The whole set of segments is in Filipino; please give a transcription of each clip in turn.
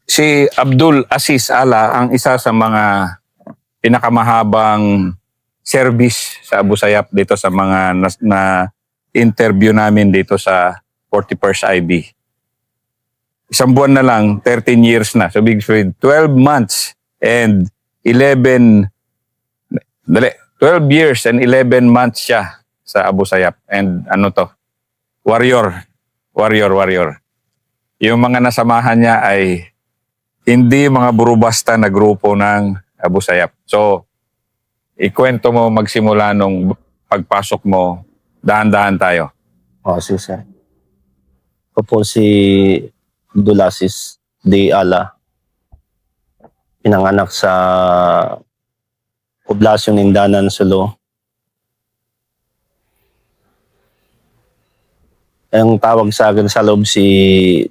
Si Abdul Aziz Ala ang isa sa mga pinakamahabang service sa Abu Sayyaf dito sa mga na interview namin dito sa 41st IB. Isang buwan na lang, 13 years na. So big 12 months and 11 12 years and 11 months siya sa Abu Sayyaf. And ano to? Warrior. Yung mga nasamahan niya ay hindi mga buro-basta na grupo ng Abu Sayyaf. So, ikwento mo magsimula nung pagpasok mo, dahan-dahan tayo. Sige, sir. Ako po si Abdul Aziz D. Ala. Pinanganak sa Poblasyon Indanan, Sulu. Ang tawag sa akin sa loob si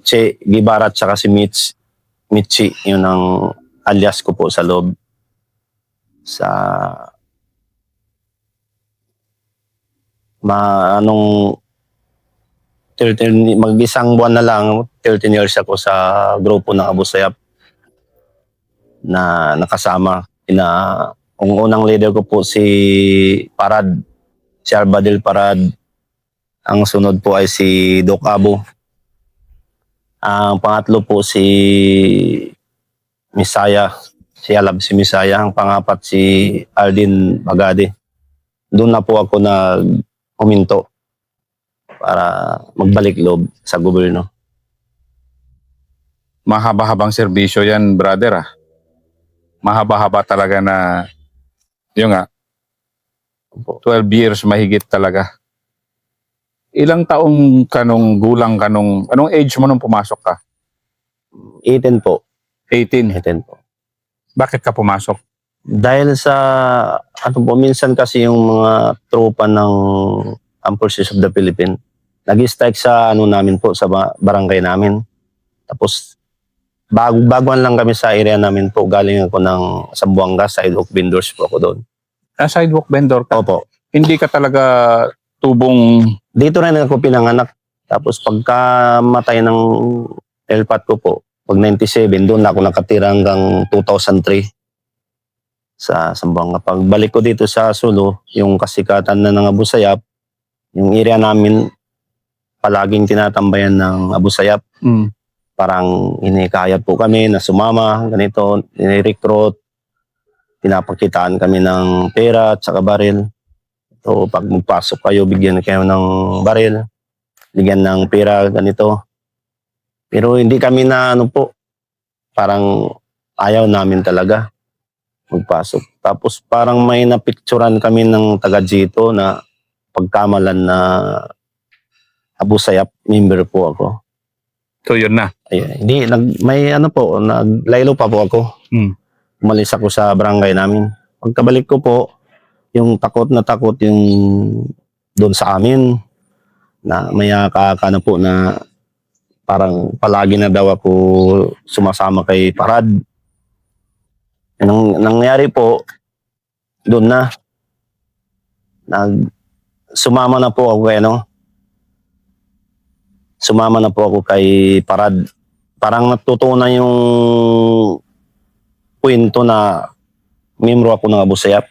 Che Gibarat at si Michi. Yun ang alias ko po sa loob. Mag-isang buwan na lang, 13 years ako sa grupo ng Abu Sayyaf na nakasama. Ang unang leader ko po si Parad, si Albadil Parad. Ang sunod po ay si Doc Abu. Ang pangatlo po si Misaya, si Alab si Misaya. Ang pangapat si Aldin Bagade. Doon na po ako huminto para magbalik loob sa gobyerno. Mahaba-habang serbisyo yan, brother. Mahaba-haba talaga na, yun nga, 12 years mahigit talaga. Ilang taong gulang ka anong age mo nung pumasok ka? 18 po. 18? 18 po. Bakit ka pumasok? Dahil sa, minsan kasi yung mga tropa ng Armed Forces of the Philippines, nag-strike sa namin po, sa barangay namin. Tapos, baguan lang kami sa area namin po. Galing ako ng Zamboanga, sidewalk vendors po ako doon. Sidewalk vendor ka? Opo. Hindi ka talaga tubong... Dito rin ako pinanganak. Tapos pagka matay ng elpat ko po, pag 97, doon ako nakatira hanggang 2003 sa Zamboanga. Pagbalik ko dito sa Sulu, yung kasikatan na ng Abu Sayyaf, yung area namin, palaging tinatambayan ng Abu Sayyaf. Parang inikayat po kami na sumama, ganito, ini-recruit, pinapakitaan kami ng pera at saka baril. So pag magpasok kayo, bigyan kayo ng baril, bigyan ng pera, ganito. Pero hindi kami parang ayaw namin talaga magpasok. Tapos parang may napicturan kami ng taga dito na pagkamalan na Abu Sayyaf, member po ako. So yun na. Hindi, naglaylo pa po ako. Umalis ako sa barangay namin. Pagkabalik ko po, yung takot yung doon sa amin, na may kakana po na parang palagi na daw ako sumasama kay Parad. Nangyari po, doon na, sumama na po ako kay Parad. Parang natutunan yung kwento na miyembro ako ng Abu Sayyaf.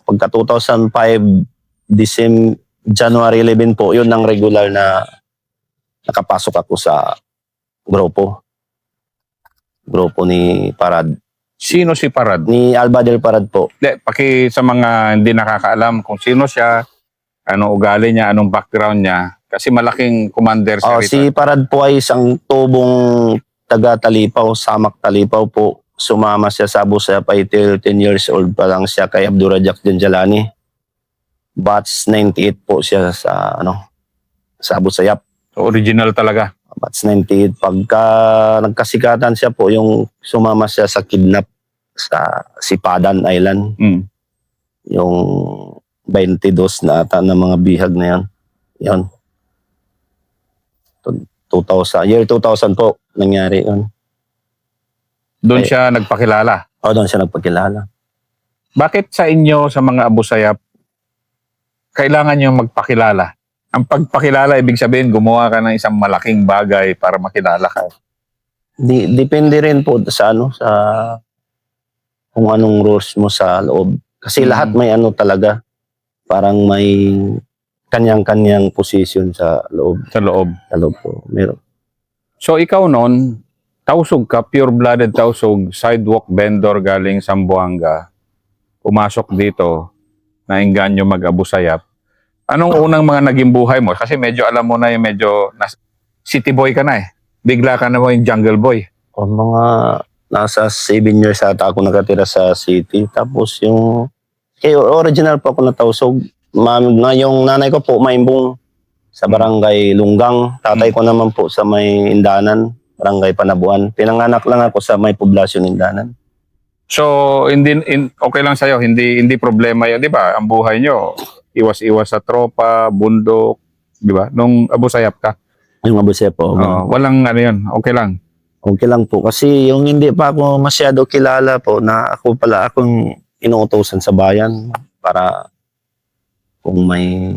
Pagka 2005, January 11 po, yun ang regular na nakapasok ako sa grupo ni Parad. Sino si Parad? Ni Albadil Parad po. Sa mga hindi nakakaalam kung sino siya, anong ugali niya, anong background niya, kasi malaking commander siya rito. Si Parad po ay isang tubong taga Talipaw, Samak Talipaw po. Sumama siya sa Abu Sayyaf ay 10 years old pa lang siya kay Abdul Razak Janjalani. Batch 98 po siya sa Abu Sayyaf. So, original talaga. Batch 98. Pagka nagkasikatan siya po, yung sumama siya sa kidnap sa Sipadan Island. Yung 22 na ata na mga bihag na yan. Yan. 2000 po nangyari yun. Doon siya nagpakilala? Doon siya nagpakilala. Bakit sa inyo, sa mga Abu Sayyaf, kailangan nyo magpakilala? Ang pagpakilala, ibig sabihin, gumawa ka ng isang malaking bagay para makilala ka. Depende rin po sa ano, sa kung anong rules mo sa loob. Kasi lahat may ano talaga, parang may kanyang-kanyang position sa loob. Sa loob. Sa loob po. Meron. So ikaw noon, tausog ka, pure-blooded tausog, sidewalk vendor galing Zamboanga, pumasok dito, nainganyo mag-Abu Sayyaf. Anong unang mga naging buhay mo? Kasi medyo alam mo na yung medyo city boy ka na eh. Bigla ka na mo yung jungle boy. O mga nasa 7 years ata ako nakatira sa city. Tapos yung original po ako natausog. Yung nanay ko po maimbong sa barangay Lunggang. Tatay ko naman po sa may Indanan, barangay Panabuan. Pinanganak lang ako sa may poblasyon Indanan. So okay lang sa'yo, hindi problema 'yan, 'di ba? Ang buhay nyo, iwas-iwas sa tropa, bundok, 'di ba? Nung Abu Sayyaf ka. Yung mabuse po. Walang ano 'yan, okay lang. Okay lang po. Kasi yung hindi pa ako masyado kilala po na akong inuutosan sa bayan para kung may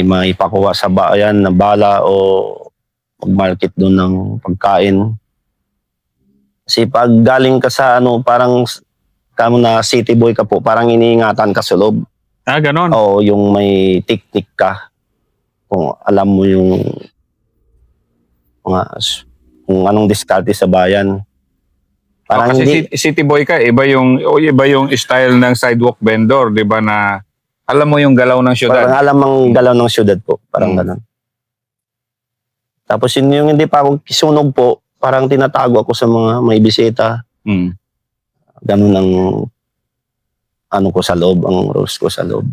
maipakuha sa bayan na bala o mag-market doon ng pagkain. Kasi pag galing ka sa ano, parang kamo na city boy ka po, parang iniingatan ka sa loob. Ganon. O yung may tiktik ka. Kung alam mo yung kung anong diskarte sa bayan. Parang kasi city boy ka, iba yung style ng sidewalk vendor, 'di ba, na alam mo yung galaw ng syudad. Parang alam ang galaw ng syudad po, parang ganun. Tapos yung hindi pa ako kisunog po, parang tinatago ako sa mga may bisita. Ganun ang ano ko sa loob, ang rules ko sa loob.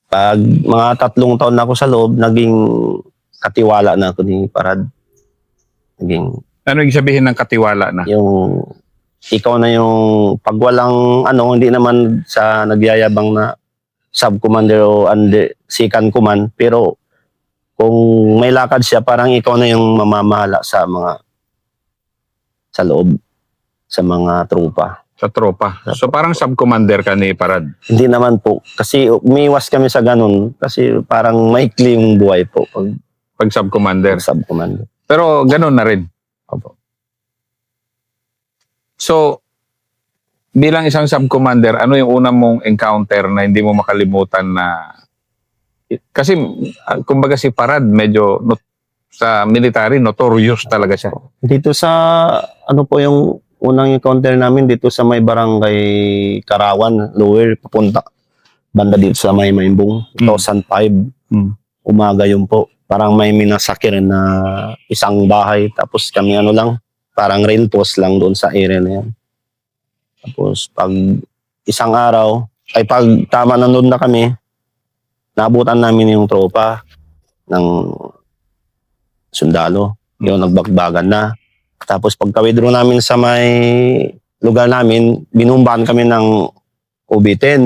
Pag mga 3 taon na ako sa loob, naging katiwala na ako ni Parad. Ano yung sabihin ng katiwala na? Yung ikaw na yung pag walang ano, hindi naman sa nagyayabang na sub-commander o under second command, pero kung may lakad siya, parang ikaw na yung mamamahala sa loob, sa mga tropa. Sa tropa. So parang sub-commander ka ni Parad? Hindi naman po. Kasi umiwas kami sa ganun. Kasi parang maikli yung buhay po pag sub-commander. Sub-commander. Pero ganun na rin. Opo. So, bilang isang sub-commander, ano yung una mong encounter na hindi mo makalimutan na... Kasi, kumbaga si Parad, medyo sa military, notorious talaga siya. Dito sa, ano po yung unang encounter namin, dito sa may barangay Karawan, Lower, papunta. Banda dito sa may Maimbong, 2005. Umaga yun po. Parang may minasakir na isang bahay. Tapos kami ano lang, parang rain post lang doon sa area na yan. Tapos pag isang araw, pag tama na doon na kami, naabutan namin yung tropa ng sundalo. Yung nagbagbagan na. Tapos pagka-withdraw namin sa may lugar namin, binumbahan kami ng OB-10.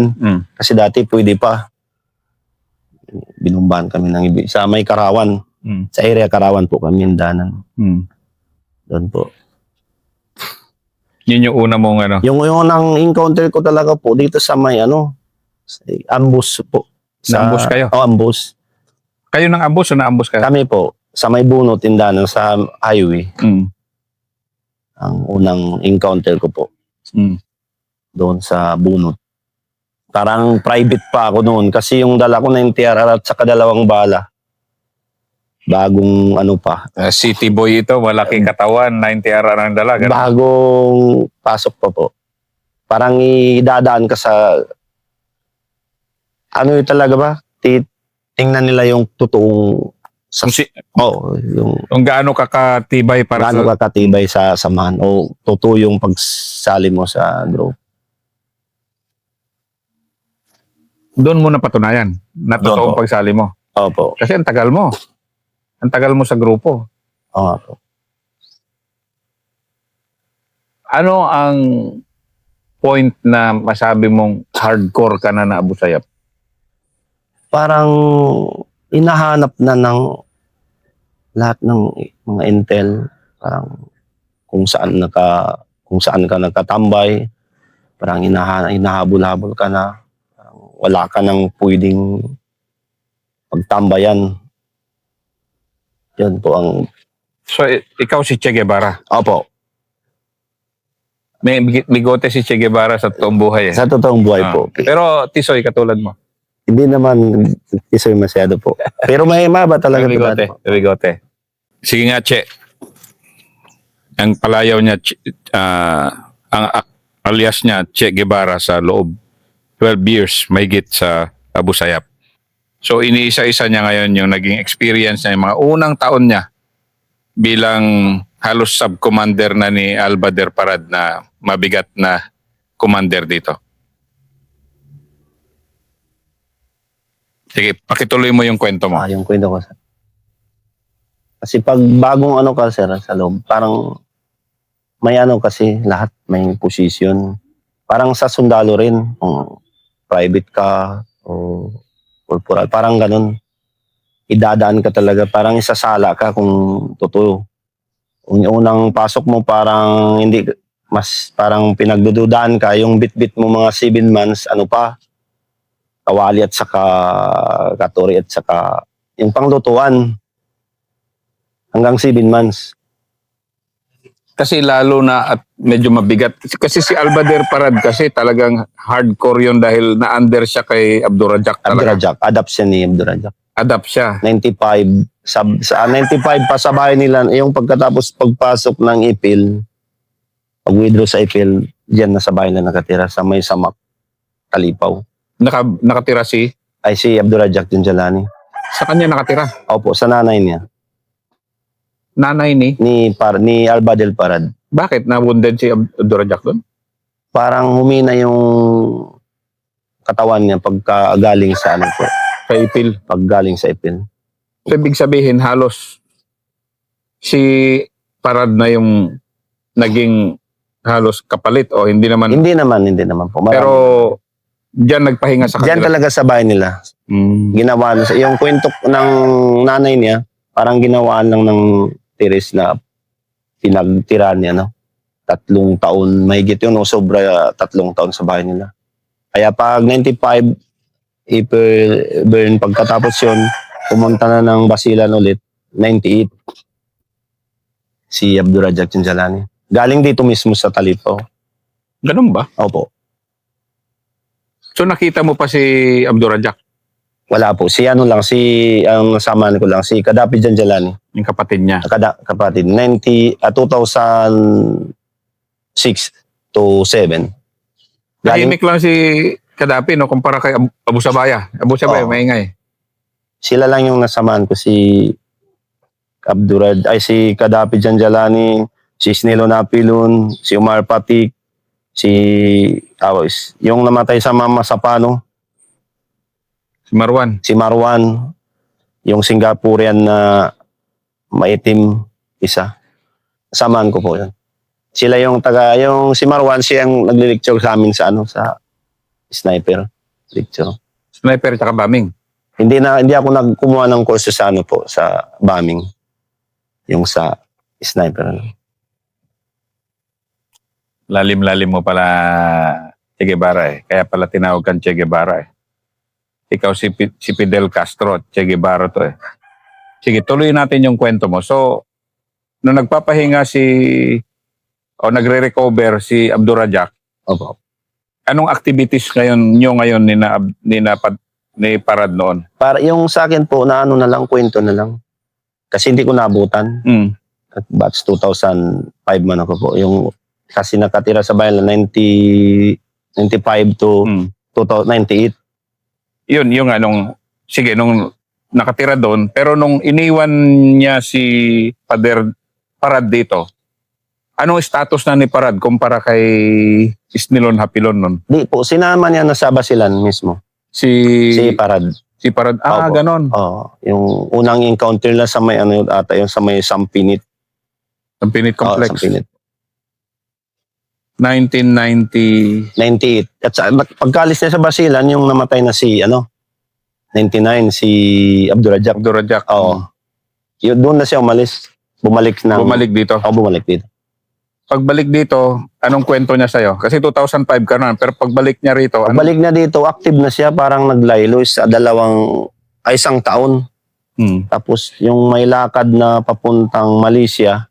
Kasi dati pwede pa. Binumbahan kami ng sa may Karawan. Sa area Karawan po kami, Indanan. Doon po. Yun yung una mong ano? Yung unang encounter ko talaga po dito sa may ambush po. Na-ambush kayo? Ambush. Kayo nang ambush o na-ambush kayo? Kami po, sa may bunot, Indanan, sa highway. Ang unang encounter ko po. Doon sa bunot. Parang private pa ako noon kasi yung dala ko na yung TRR at saka 2 bala. Bagong ano pa. City boy ito, malaking katawan, 90R ang dala. Ganun. Bagong pasok pa po. Parang idadaan ka sa ano yung talaga ba? Tingnan nila yung totoong yung gaano kakatibay para gaano kakatibay sa samahan o totoo yung pagsali mo sa group. Doon mo napatunayan na totoong pagsali mo. Opo. Kasi ang tagal mo. Ang tagal mo sa grupo. Opo. Ano ang point na masabi mong hardcore ka na Abu Sayyaf? Parang inahanap na ng lahat ng mga intel, parang kung saan ka nakatambay, parang hinahabol-habol ka na, parang wala ka nang pwedeng pagtambayan. Yun po ang, So, ikaw si Che Guevara. opo, May bigote si Che Guevara sa toong buhay eh. sa totoong buhay Ah. po. Pero Tisoy, katulad mo. Hindi naman isoy masyado po. Pero may maba talaga May po bigote. dati po. May bigote. Sige nga, Che. Ang palayaw niya, alias niya, Che Guevara sa loob 12 years, mahigit sa Abu Sayyaf. So, iniisa-isa niya ngayon yung naging experience niya, yung mga unang taon niya bilang halos sub-commander na ni Albader Parad na mabigat na commander dito. Sige, pakituloy mo yung kwento mo. Yung kwento ko, sir. Kasi pag bagong ano ka, sir, sa loob, parang may ano kasi lahat, may position. Parang sa sundalo rin, kung private ka o corporal, parang ganun. Idadaan ka talaga, parang isasala ka kung totoo. Yung unang pasok mo, parang hindi, mas parang pinagdududaan ka, yung bit-bit mo mga 7 months, ano pa, kawali at saka katuri at saka yung panglutuan hanggang 7 months. Kasi lalo na at medyo mabigat. Kasi si Albader Parad kasi talagang hardcore yun dahil na-under siya kay Abdurrajak talaga. Abdurrajak, adapt siya ni Abdurrajak. Adapt siya. 95, sa 95 pa sa bahay nila, yung pagkatapos pagpasok ng Ipil, pag-withdraw sa Ipil, diyan na sa bahay na nakatira, sa may samak, Talipaw. Nakatira si... Ay si Abdurrajak Junjalani. Sa kanya nakatira. Opo, sa nanay niya, Nanay ni... ni Albadel Parad. Bakit? Na-wounded si Abdurrajak doon? Parang humina yung katawan niya pagka galing sa ano po, Sa Ipil. pag galing sa Ipil. So, ibig sabihin, halos si Parad na yung naging halos kapalit o hindi naman. Hindi naman po. Marami. Pero diyan nagpahinga sa Diyan kanila. talaga sa bahay nila. Ginawa na, yung kwento ng nanay niya, parang ginawaan lang ng tiris na pinagtira niya, no? 3 taon, mahigit yun, o sobra 3 taon sa bahay nila. Kaya pag 95, burn, pagkatapos yun, pumunta na ng Basilan ulit, 98. Si Abdurrajak Junjalani. Galing dito mismo sa Talipaw. Ganun ba? Opo. So nakita mo pa si Abdurrajak, Wala po. Si ano lang, ang nasamaan ko lang, si Kadapi Junjalani. yung kapatid niya. Kapatid, 2006 to 7. Tahimik lang si Kadapi, no? Kumpara kay Abu Sabaya. Abu Sabaya, Oo. maingay. Sila lang yung nasamaan ko, si si Kadapi Junjalani, si Snelo Napilon, si Umar Patik, yung namatay sa Mama Sapano, Si Marwan. si Marwan, yung Singaporean na maitim isa. Samaan ko po yun. Sila yung si Marwan, siya ang nagli-lecture sa amin sa sniper lecture. Sniper tsaka bombing. Hindi ako nagkumuha ng kurso sa sa bombing. Yung sa sniper. Lalim-lalim mo pala Che Guevara eh. Kaya pala tinawag kang Che Guevara eh. Ikaw si Fidel Castro, Che Guevara to eh. Sige, tuloy natin yung kwento mo. So, nung nagpapahinga nagre-recover si Abdurrajak, Opo. anong activities nyo ngayon ni Parad noon? Para yung sa akin po, na ano na lang, kwento na lang. Kasi hindi ko naabutan. At batch 2005 man ako po. Kasi nakatira sa bayan 95 to 98. Yun, yung sige, nung nakatira doon, pero nung iniwan niya si Parad dito, anong status na ni Parad kumpara kay Isnilon Hapilon nun? Di po, sinama niya na sa Basilan mismo. Si Parad. Si Parad, Opo. ganon. Yung unang encounter na sa may yung sa may Sampinit. Ang Pinit Complex. Sampinit. 1990. 98. At pagkalis niya sa Basilan, yung namatay na 99, si Abdurrajak. Abdurrajak. Oo. Yun, doon na siya umalis. Bumalik dito. Bumalik dito. Pagbalik dito, anong kwento niya sa'yo? Kasi 2005 ka na, pero pagbalik niya rito, Pagbalik na dito, active na siya, parang naglaylo sa 1 taon. Mm. Tapos yung may lakad na papuntang Malaysia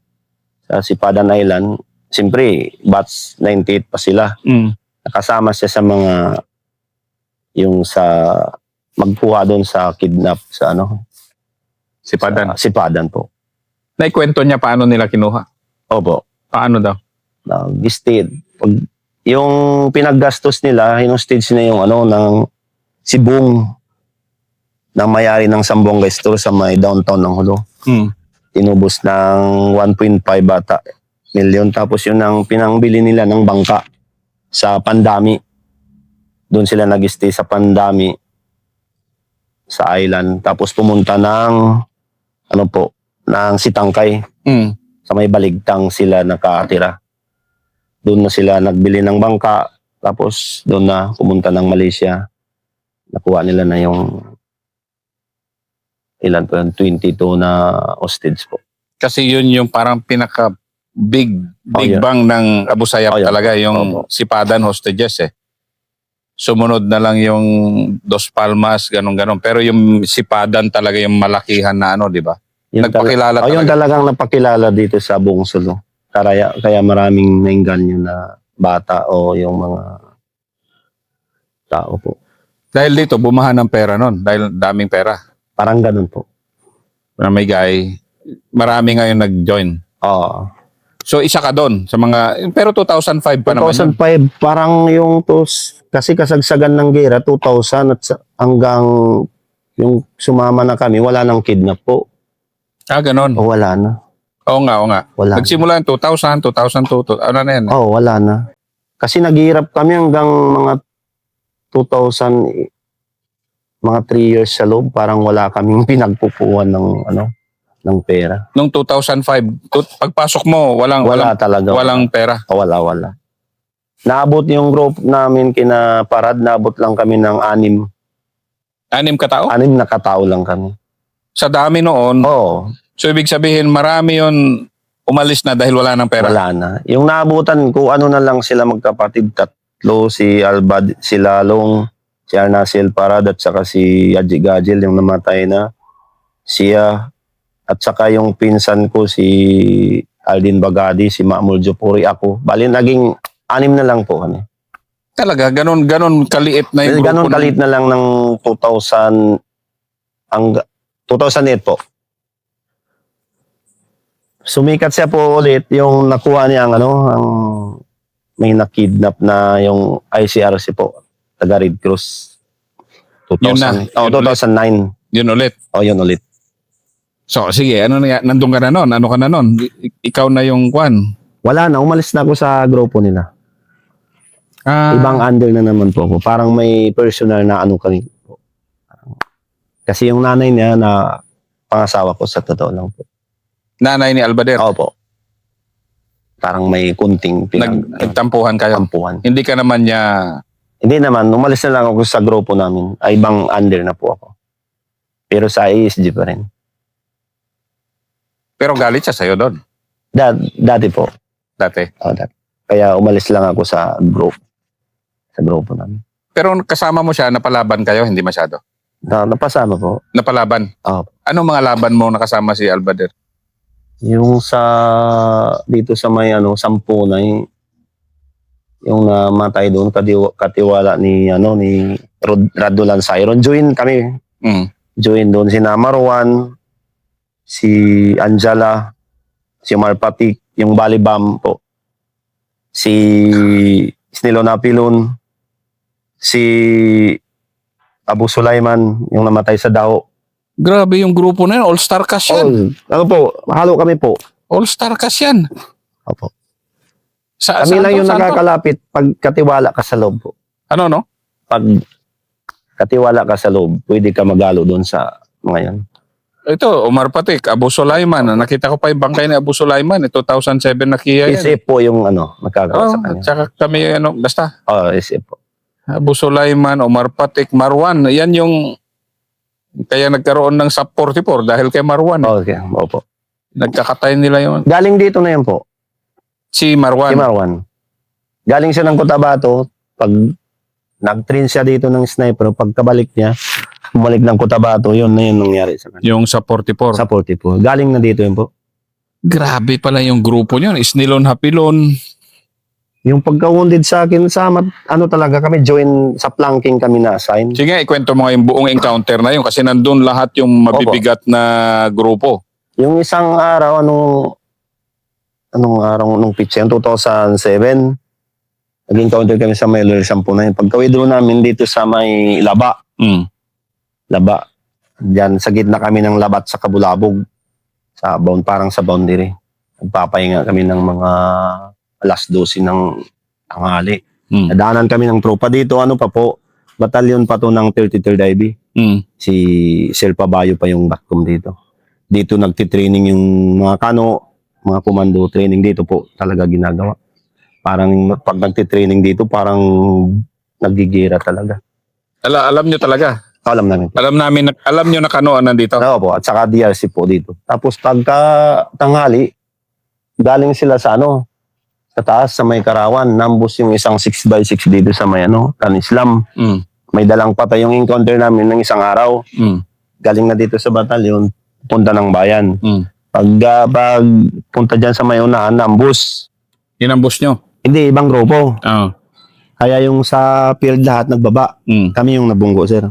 sa Sipadan Island, siyempre batch 98 pa sila. Mm. Nakasama siya sa mga yung sa magkuha doon sa kidnap sa ano, Sipadan. sa Sipadan po. Naikwento niya paano nila kinuha. Opo. Paano daw? Nag-stage. Yung pinaggastos nila, hinostage na yung ano ng si Bong ng may-ari ng Sambuanga Store sa may downtown ng Hulo. Mm. Tinubos ng 1.5 million. Tapos yun ang pinangbili nila ng bangka sa Pandami. Doon sila nag-stay sa Pandami sa island. Tapos pumunta ng ano po, ng Sitangkay. Mm. Sa may Baligtang sila nakatira. Doon na sila nagbili ng bangka. Tapos doon na pumunta ng Malaysia. Nakuha nila na yung ilan po yun, 22 na hostage po. Kasi yun yung parang pinaka big yeah. bang ng Abu Sayyaf Oh, yeah. talaga, yung Opo. Sipadan hostages eh. Sumunod na lang yung Dos Palmas, ganun-ganun. Pero yung Sipadan talaga yung malakihan na ano, di ba? Nagpakilala Yung talaga. talagang napakilala dito sa buong Sulu. Kaya maraming nainganyo na bata o yung mga tao po. Dahil dito, bumahan ng pera nun. Dahil daming pera. Parang ganun po. Na may guy, marami ngayon nag-join. Oo. So isa ka doon sa mga, pero 2005 pa naman yun. 2005, parang yung kasi kasagsagan ng gera, 2000 at hanggang yung sumama na kami, wala nang kidnap po. Ganun. O wala na. Oo nga. Wala. Nagsimula yung 2000, 2002, ano na yan? Oo, wala na. Kasi naghihirap kami hanggang mga 2000, mga 3 years sa loob, parang wala kaming pinagpupuan ng ng pera. Nung 2005, pagpasok mo, Wala talaga. walang pera. Wala. Naabot yung group namin kina Parad, naabot lang kami ng 6 6 katao? na katao lang kami. Sa dami noon, Oo, so ibig sabihin marami yon umalis na dahil wala ng pera. wala na. Yung naabutan ko, ano na lang sila magkapatid, tatlo, si Albad, si Lalong, si Arnacel Parad, at saka si Haji Gajil, yung namatay na, siya, at saka yung pinsan ko, si Aldin Bagadi, si Ma'amul Jopuri, ako. Bali, naging 6 na lang po kami. Talaga, ganun kaliit na yung grupo. Ganon kalit na lang ng 2000, 2008 po. Sumikat siya po ulit yung nakuha niya ang may nakidnap na yung ICRC po, taga Red Cross. Yun na. 2009. Yun ulit. Yun ulit. So sige, nandun ka na nun? Ano ka na nun? Ikaw na yung kwan. Wala na, umalis na ako sa grupo nila. Ibang under na naman po ako. Parang may personal na kami po. Kasi yung nanay niya na pangasawa ko, sa totoo lang po. Nanay ni Albader. Po. Parang may kunting Nagtampuhan kayo. tampuhan. Hindi ka naman niya... Hindi naman, umalis na lang ako sa grupo namin. Ay, ibang under na po ako. Pero sa ESG pa rin. Pero galit siya sa'yo doon. Dati po. Dati. Dati. Kaya umalis lang ako sa group. Sa grupo namin. Pero kasama mo siya, napalaban kayo, hindi masyado. Napasama po. Napalaban? Oo. Anong mga laban mo nakasama si Albader? Yung dito sa may Sampunay, yung namatay doon, katiwala ni Radulan Sayron. Join kami. Join doon si Marwan, si Angela, si Marpatik, yung Balibam po, si Snilo Napilon, si Abu Sulaiman, yung namatay sa Dao. Grabe yung grupo na yun. All-star cast yan. Halo kami po. All-star cast yan. Opo. saan Kami lang yung to? nakakalapit pag katiwala ka sa loob po. Ano, no? Pag katiwala ka sa loob, pwede ka magalo doon sa mga yan. Ito, Omar Patik, Abu Sulaiman. Nakita ko pa yung bangkay ni Abu Sulaiman. 2007 na Kia yan. SF po yung nakakala sa kanya. Tsaka kami, basta. SF po. Abu Sulaiman, Omar Patik, Marwan. Yan yung, kaya nagkaroon ng SAP 44 dahil kay Marwan. Okay, opo. Nagkakatay nila yung, Galing dito na yan po, si Marwan. si Marwan. Galing siya ng Cotabato, pag nag-train siya dito ng sniper, pagkabalik niya, bumalik ng Cotabato, yun na yun nangyari sa kanya. Yung sa 44. Sa 44. Galing na dito yun po. Grabe pala yung grupo niyo. Isnilon, Hapilon. Yung pagka-wounded sa akin, ano talaga kami, join sa planking kami na assign. Sige, ikwento mo nga yung buong encounter na yun kasi nandun lahat yung mabibigat na grupo. Yung isang araw, anong araw, nung pitch yan, 2007, nag-encounter kami sa may Loyal Sampu na yun. Pagka-withdraw namin dito sa may Laba, Mm. Laba, diyan sa gitna kami ng Labat sa Kabulabog, parang sa boundary. Nagpapahinga kami ng mga alas 12 ng tanghali. Mm. Nadaanan kami ng tropa dito, ano pa po, batalyon pa to ng 33rd IB. Mm. Si Sir Pabayo pa yung batcom dito. Dito nagtitraining yung mga kano, mga komando training dito po talaga ginagawa. Parang pag nagtitraining dito, parang nagigira talaga. Alam nyo talaga. Alam namin po. Alam nyo na kanoan nandito. Oo po, at saka DRC po dito. Tapos pagka tanghali, galing sila sa sa taas, sa may Karawan, nambus yung isang 6x6 dito sa may Kanislam. Mm. May dalang patay yung encounter namin ng isang araw. Mm. Galing na dito sa batalyon, punta ng bayan. Mm. Pag punta dyan sa may unahan, nambus. Inambos nyo. Hindi, ibang grupo. Oo. Kaya yung sa field lahat nagbaba. Mm. Kami yung nabunggo, sir.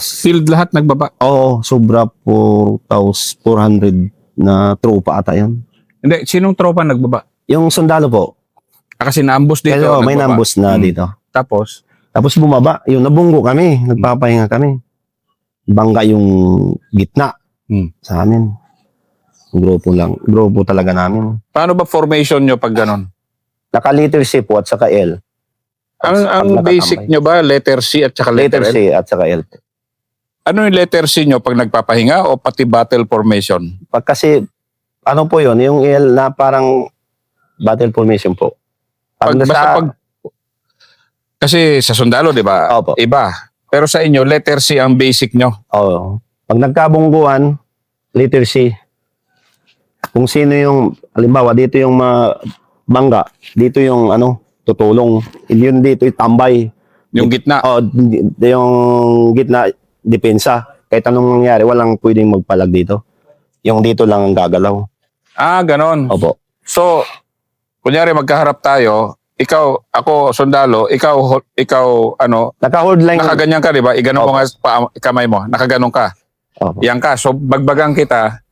Field lahat nagbaba. Oo, sobra 4,400 na tropa ata yun. Hindi, sinong tropa nagbaba? Yung sundalo po. Kasi naambos dito. Pero may nagbaba. nambus na Mm. dito. Tapos, Tapos bumaba, yung nabunggo kami, nagpapahinga kami. Bangga yung gitna sa amin. Grupo talaga namin. paano ba formation nyo pag ganon? Naka-letter C po at saka L. Ang basic nyo ba, letter C at saka letter Letter L? C at saka L. Ano yung letter C nyo pag nagpapahinga o pati battle formation? Pag kasi, po yun, yung L na parang battle formation po. Kasi sa sundalo, di ba? Opo. Iba. Pero sa inyo, letter C ang basic nyo. Oo. Pag nagkabungguan, letter C. Kung sino yung, halimbawa, dito yung bangga, dito yung tutulong. Yun dito yung tambay. Yung gitna. Yung gitna, depensa. Kahit anong nangyari, walang pwedeng magpalag dito. Yung dito lang ang gagalaw. Ganon. Opo. So, kunyari magkaharap tayo, ako sundalo, ikaw Naka-hold line. nakaganyan ka, di ba? Iganon mo nga kamay mo, nakaganon ka. Opo. Yan ka, so bagbagang kita,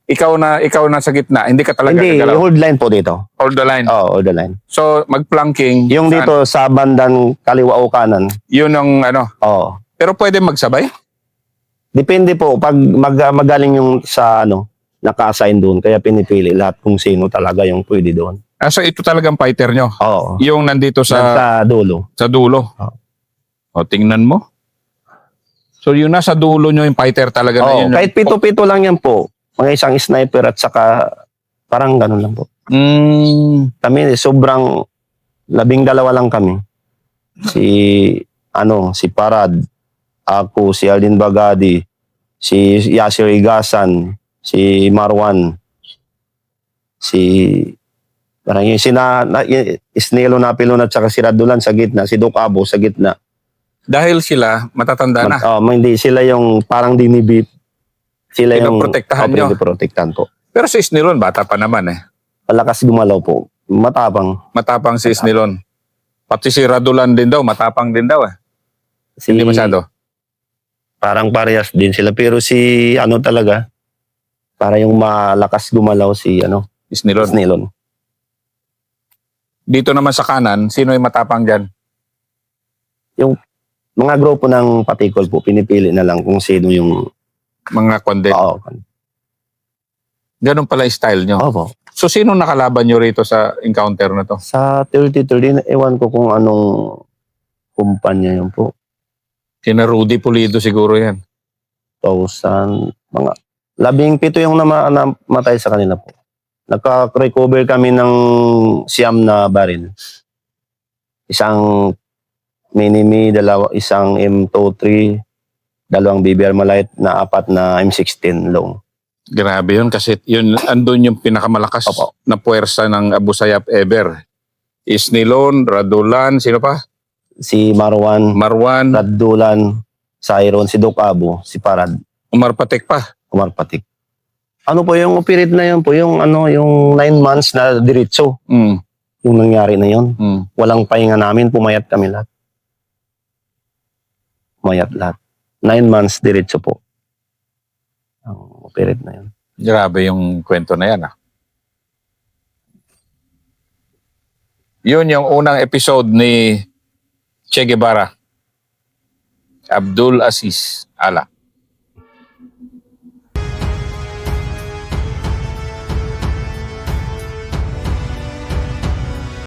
ikaw na sa gitna, hindi ka talaga Hindi, gagalaw. hold line po dito. Hold the line. Oo, hold the line. So, mag-planking. Yung dito sa bandang kaliwa o kanan. Yun ang Oo. Pero pwede magsabay? Depende po pag magaling yung sa naka-assign doon, kaya pinipili lahat kung sino talaga yung pwede doon. So ito talagang fighter nyo? Oo. Yung nandito Sa dulo. sa dulo? Oo. O, tingnan mo. So yung nasa dulo nyo yung fighter talaga na Oo, yun. kahit pito-pito lang yan po. Mga isang sniper at saka parang ganun lang po. Kami sobrang 12 lang kami. Si Parad, ako, si Aldin Bagadi, si Yasir Igasan, si Marwan, parang yung Isnelo Napilon at saka si Radulan sa gitna, si Doc Abo sa gitna. Dahil sila matatanda na. Hindi sila yung parang dinibip. Sila yung Pinoprotektahan nyo. pinoprotektahan po. Pero si Isnilon, bata pa naman eh. Malakas gumalaw po. Matapang. Matapang si Isnilon. Pati si Radulan din daw, matapang din daw eh. Hindi masyado. Parang parehas din sila. Pero si talaga, para yung malakas gumalaw si Isnilon. Snelon. Dito naman sa kanan, sino yung matapang dyan? Mga grupo ng patikol po, pinipili na lang kung sino yung... Mga kondet. Oo. Ganun pala yung style nyo. Opo. So sino nakalaban nyo rito sa encounter na to? Sa 30-30, ewan ko kung anong kumpanya yun po. Sina Rudy Pulido siguro yan. 1,000, mga 17 yung namatay sa kanila po. Naka-recover kami ng siyam na baril. Isang Minimi, isang M23, dalawang BBR Malight na 4 na M16 long. Grabe yun kasi yun, andun yung pinakamalakas Opo. na puwersa ng Abu Sayyaf ever. Isnilon, Radulan, sino pa? Si Marwan, Marwan, Radulan, sa Iron, si Doc Abo, si Parad, Umarpatek pa. Kumarpatik. Ano po yung operate na yun po, yung 9 months na diretso, Mm. yung nangyari na yun. Mm. Walang pahinga namin, pumayat kami lahat. Pumayat lahat. 9 months diretso po. Ang operate na yun. Grabe yung kwento na yan. Yun yung unang episode ni Che Guevara. Abdul Aziz Ala.